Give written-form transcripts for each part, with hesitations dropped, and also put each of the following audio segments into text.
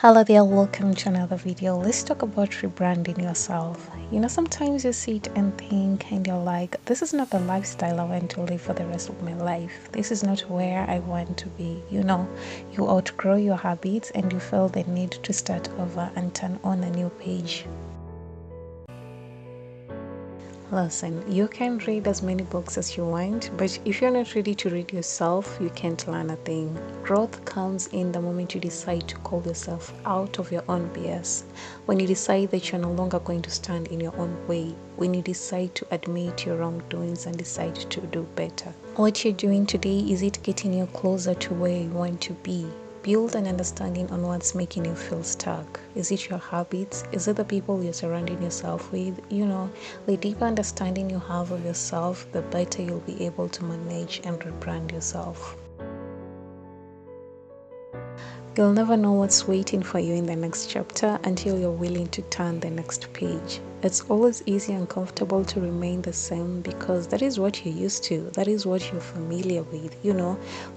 Hello there, welcome to another video. Let's talk about rebranding yourself. Sometimes you sit and think and you're like, this is not the lifestyle I want to live for the rest of my life. This is not where I want to be. You outgrow your habits and you feel the need to start over and turn on a new page. Listen, you can read as many books as you want, but if you're not ready to read yourself, you can't learn a thing. Growth comes in the moment you decide to call yourself out of your own BS. When you decide that you're no longer going to stand in your own way. When you decide to admit your wrongdoings and decide to do better. What you're doing today, is it getting you closer to where you want to be? Build an understanding on what's making you feel stuck. Is it your habits? Is it the people you're surrounding yourself with? The deeper understanding you have of yourself, the better you'll be able to manage and rebrand yourself. You'll never know what's waiting for you in the next chapter until you're willing to turn the next page. It's always easy and comfortable to remain the same because that is what you're used to, that is what you're familiar with,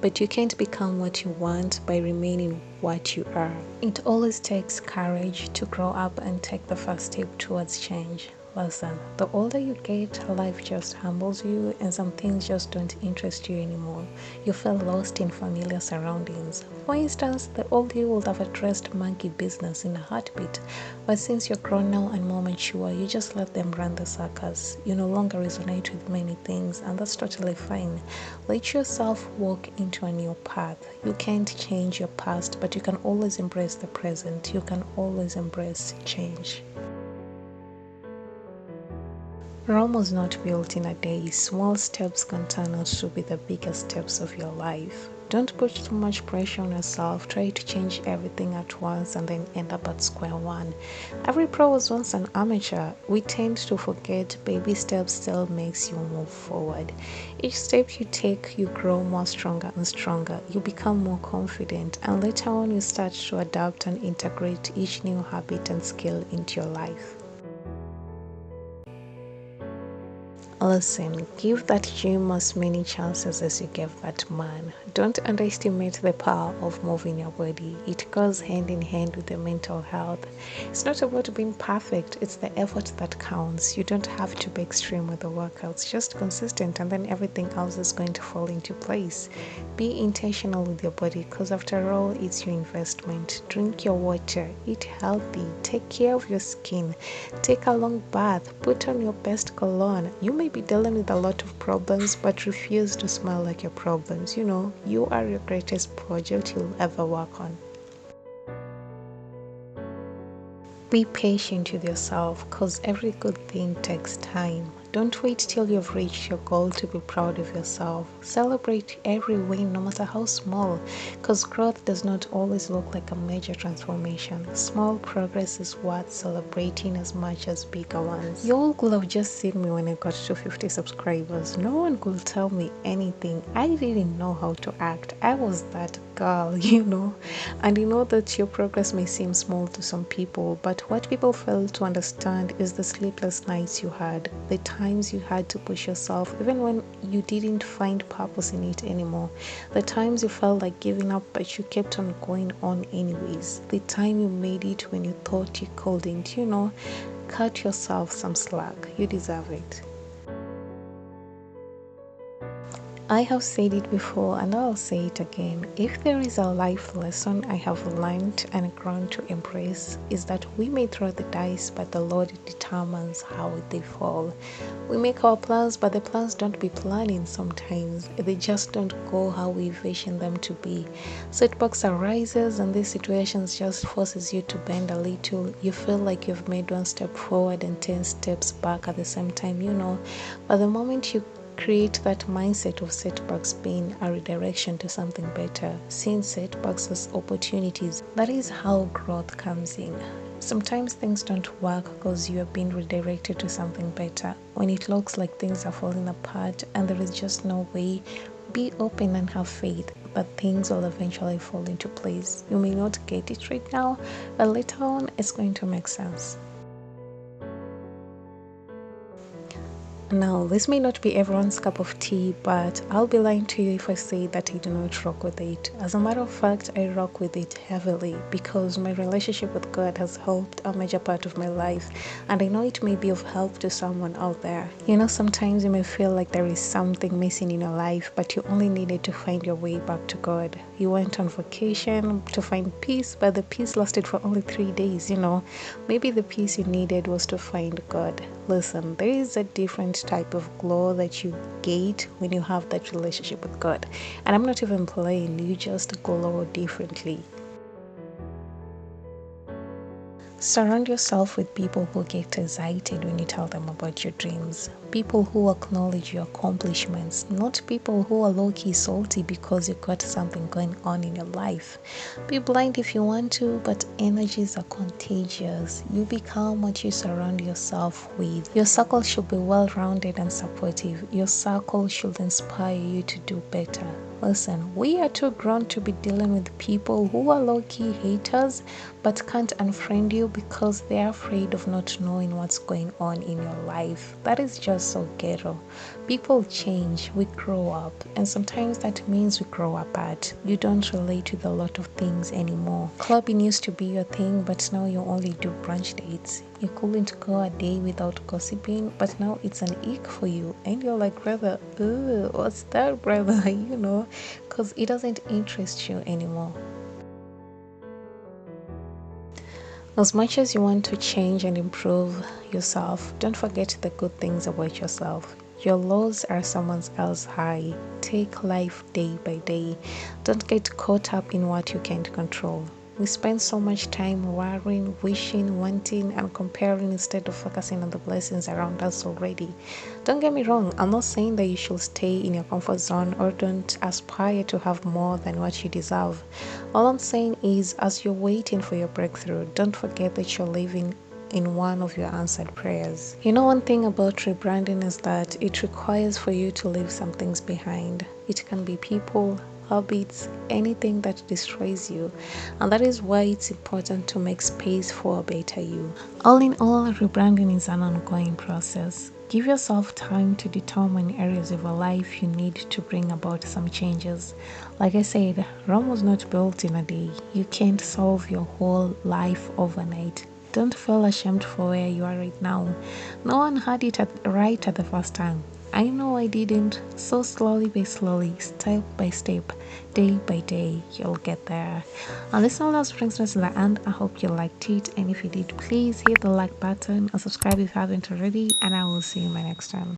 but you can't become what you want by remaining what you are. It always takes courage to grow up and take the first step towards change. Listen, the older you get, life just humbles you and some things just don't interest you anymore. You feel lost in familiar surroundings. For instance, the old you would have addressed monkey business in a heartbeat, but since you're grown now and more mature, you just let them run the circus. You no longer resonate with many things, and that's totally fine. Let yourself walk into a new path. You can't change your past, but you can always embrace the present. You can always embrace change. Rome was not built in a day. Small steps can turn out to be the biggest steps of your life. Don't put too much pressure on yourself. Try to change everything at once and then end up at square one. Every pro was once an amateur. We tend to forget baby steps still makes you move forward. Each step you take, you grow more stronger and stronger. You become more confident, and later on you start to adapt and integrate each new habit and skill into your life. Listen, give that gym as many chances as you gave that man. Don't underestimate the power of moving your body. It goes hand in hand with the mental health. It's not about being perfect, it's the effort that counts. You don't have to be extreme with the workouts, just consistent, and then everything else is going to fall into place. Be intentional with your body because after all, it's your investment. Drink your water, eat healthy, take care of your skin, take a long bath, put on your best cologne. You may be dealing with a lot of problems, but refuse to smell like your problems. You are your greatest project you'll ever work on. Be patient with yourself because every good thing takes time. Don't wait till you've reached your goal to be proud of yourself. Celebrate every win, no matter how small, because growth does not always look like a major transformation. Small progress is worth celebrating as much as bigger ones. You all could have just seen me when I got to 50 subscribers. No one could tell me anything. I didn't know how to act. I was that girl, And that your progress may seem small to some people, but what people fail to understand is the sleepless nights you had, the times you had to push yourself even when you didn't find purpose in it anymore, the times you felt like giving up but you kept on going on anyways, the time you made it when you thought you couldn't. Cut yourself some slack. You deserve it. I have said it before and I'll say it again. If there is a life lesson I have learned and grown to embrace, is that we may throw the dice, but the Lord determines how they fall. We make our plans, but the plans don't be planning sometimes. They just don't go how we envision them to be. Setbacks arises and these situations just forces you to bend a little. You feel like you've made one step forward and 10 steps back at the same time, But the moment you create that mindset of setbacks being a redirection to something better, seeing setbacks as opportunities, that is how growth comes in. Sometimes things don't work because you are being redirected to something better. When it looks like things are falling apart and there is just no way, be open and have faith that things will eventually fall into place. You may not get it right now, but later on it's going to make sense. Now, this may not be everyone's cup of tea, but I'll be lying to you if I say that I do not rock with it. As a matter of fact, I rock with it heavily because my relationship with God has helped a major part of my life, and I know it may be of help to someone out there. You know, sometimes you may feel like there is something missing in your life, but you only needed to find your way back to God. You went on vacation to find peace, but the peace lasted for only 3 days, you know. Maybe the peace you needed was to find God. Listen, there is a different type of glow that you get when you have that relationship with God. And I'm not even playing, you just glow differently. Surround yourself with people who get excited when you tell them about your dreams. People who acknowledge your accomplishments, not people who are low key salty because you got something going on in your life. Be blind if you want to, but energies are contagious. You become what you surround yourself with. Your circle should be well rounded and supportive. Your circle should inspire you to do better. Listen, we are too grown to be dealing with people who are low key haters but can't unfriend you because they're afraid of not knowing what's going on in your life. That is just so ghetto. People change, we grow up, and sometimes that means we grow apart. You don't relate with a lot of things anymore. Clubbing used to be your thing, but now you only do brunch dates. You couldn't go a day without gossiping, but now it's an ick for you. And you're like, brother, what's that, brother? You know, because it doesn't interest you anymore. As much as you want to change and improve yourself, don't forget the good things about yourself. Your lows are someone else's high. Take life day by day. Don't get caught up in what you can't control. We spend so much time worrying, wishing, wanting, and comparing instead of focusing on the blessings around us already. Don't get me wrong, I'm not saying that you should stay in your comfort zone or don't aspire to have more than what you deserve. All I'm saying is, as you're waiting for your breakthrough, don't forget that you're living in one of your answered prayers. You know, one thing about rebranding is that it requires for you to leave some things behind. It can be people, habits, anything that destroys you, and that is why it's important to make space for a better you. All in all, rebranding is an ongoing process. Give yourself time to determine areas of your life you need to bring about some changes. Like I said, Rome was not built in a day. You can't solve your whole life overnight. Don't feel ashamed for where you are right now. No one had it right at the first time. I know I didn't. So slowly by slowly, step by step, day by day, you'll get there. And this all brings us to the end. I hope you liked it. And if you did, please hit the like button and subscribe if you haven't already. And I will see you in my next one.